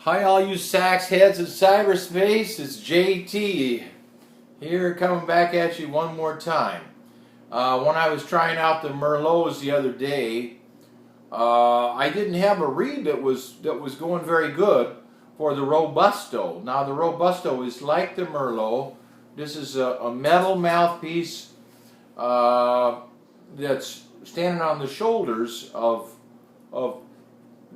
Hi all you sax heads in cyberspace, it's JT here coming back at you one more time. When I was trying out the Merlots the other day, I didn't have a reed that was going very good for the Robusto. Now the Robusto is like the Merlot. This is a metal mouthpiece that's standing on the shoulders of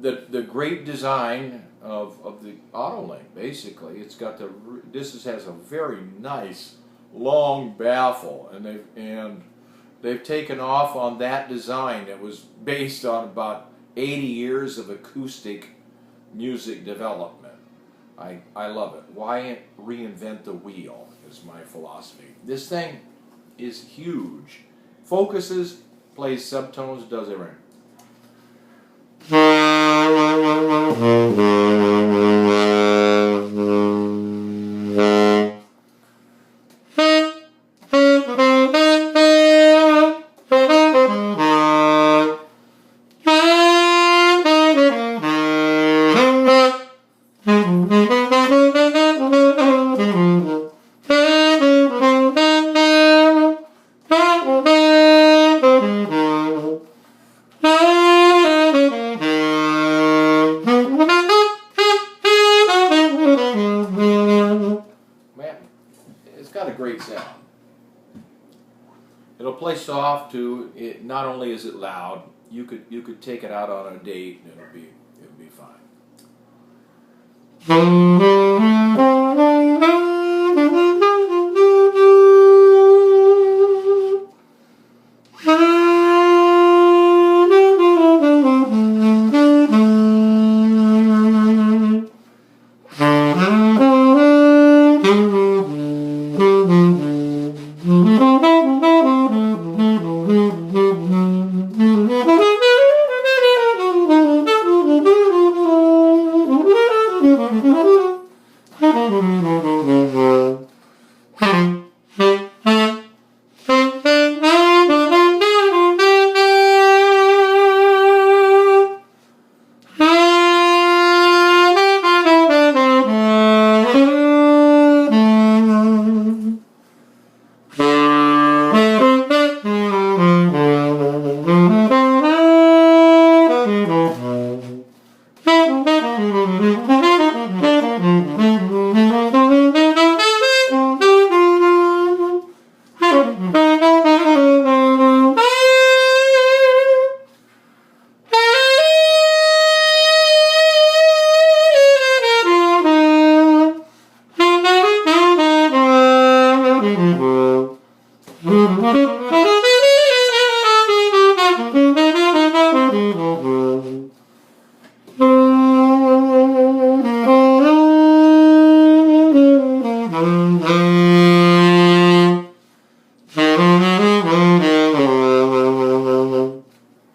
the great design of the Autolink. Basically, it's got has a very nice long baffle, and they've taken off on that design that was based on about 80 years of acoustic music development. I love it. Why reinvent the wheel is my philosophy. This thing is huge. Focuses, plays subtones, does everything. It's got a great sound. It'll play soft too. It not only is it loud, you could take it out on a date and it'll be fine.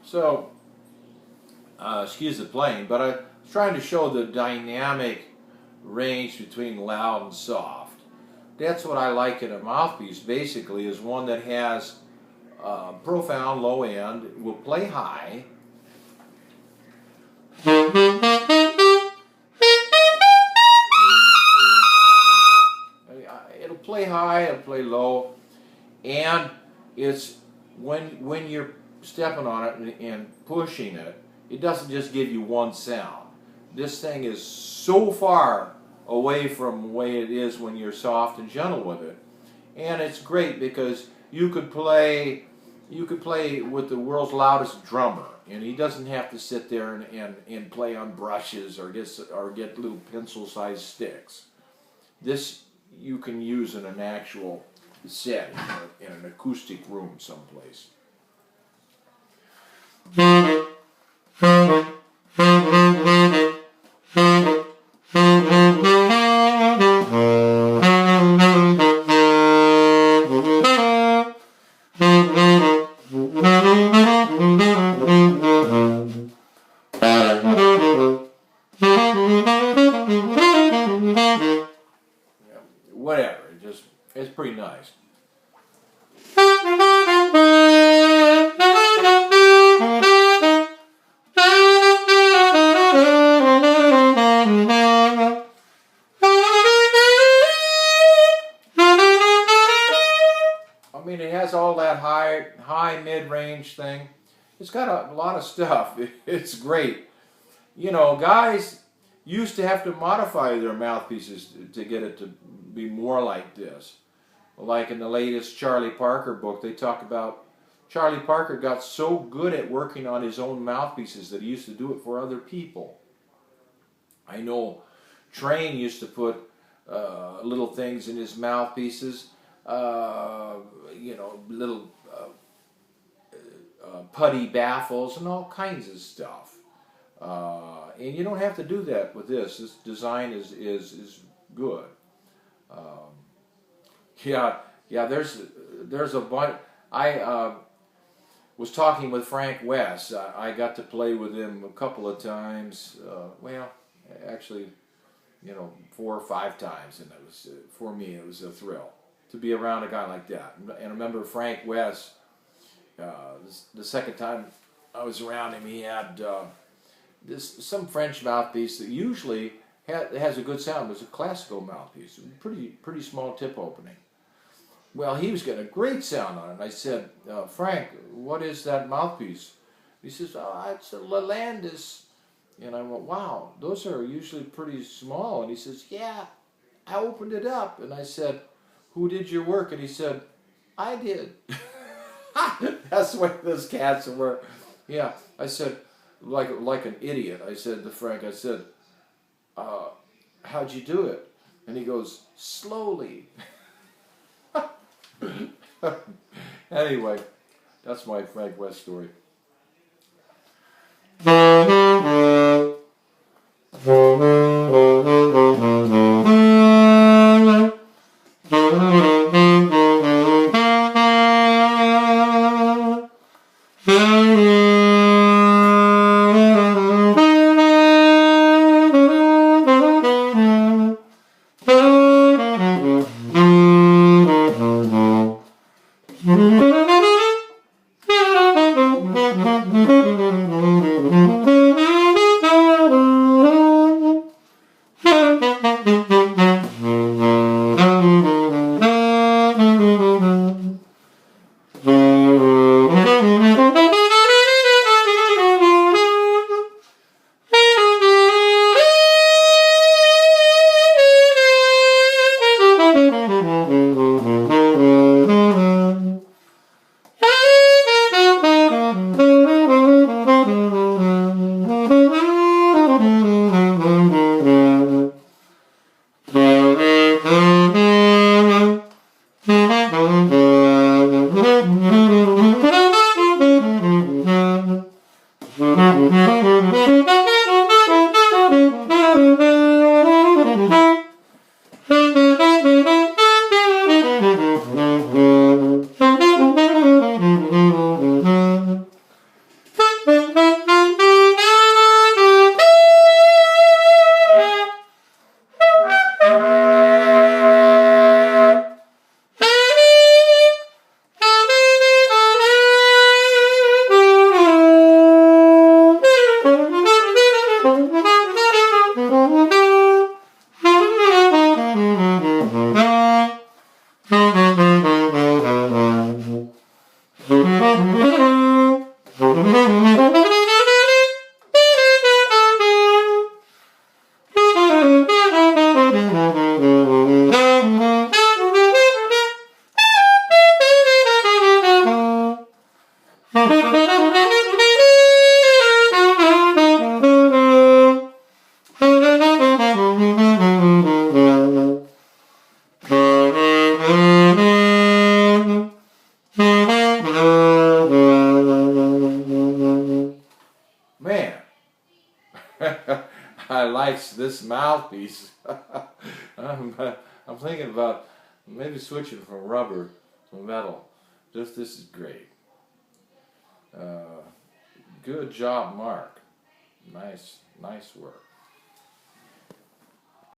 So, excuse the playing, but I was trying to show the dynamic range between loud and soft. That's what I like in a mouthpiece, basically, is one that has profound low end, will play high. It'll play high, it'll play low, and it's when you're stepping on it and pushing it, it doesn't just give you one sound. This thing is so far away from the way it is when you're soft and gentle with it, and it's great because you could play with the world's loudest drummer, and he doesn't have to sit there and play on brushes or get little pencil-sized sticks. This you can use in an actual setting, in an acoustic room someplace. Whatever, it's pretty nice. that high mid-range thing. It's got a lot of stuff. It's great. You know, guys used to have to modify their mouthpieces to get it to be more like this. Like in the latest Charlie Parker book, they talk about Charlie Parker got so good at working on his own mouthpieces that he used to do it for other people. I know Train used to put little things in his mouthpieces, you know, little putty baffles and all kinds of stuff. And you don't have to do that with this. This design is good. Yeah. There's a bunch. I was talking with Frank West. I got to play with him a couple of times. Well, actually, you know, 4 or 5 times, and it was for me it was a thrill to be around a guy like that. And I remember Frank West. The second time I was around him, he had some French mouthpiece that usually has a good sound. It was a classical mouthpiece, pretty small tip opening. Well, he was getting a great sound on it. And I said, Frank, what is that mouthpiece? He says, oh, it's a Lalandis. And I went, wow, those are usually pretty small. And he says, yeah, I opened it up. And I said, who did your work? And he said, I did. That's the way those cats were. Yeah, I said, like an idiot. I said to Frank, I said, how'd you do it? And he goes, slowly. Anyway, that's my Frank West story. Man, I like this mouthpiece. I'm thinking about maybe switching from rubber to metal. This is great. Good job, Mark. Nice work.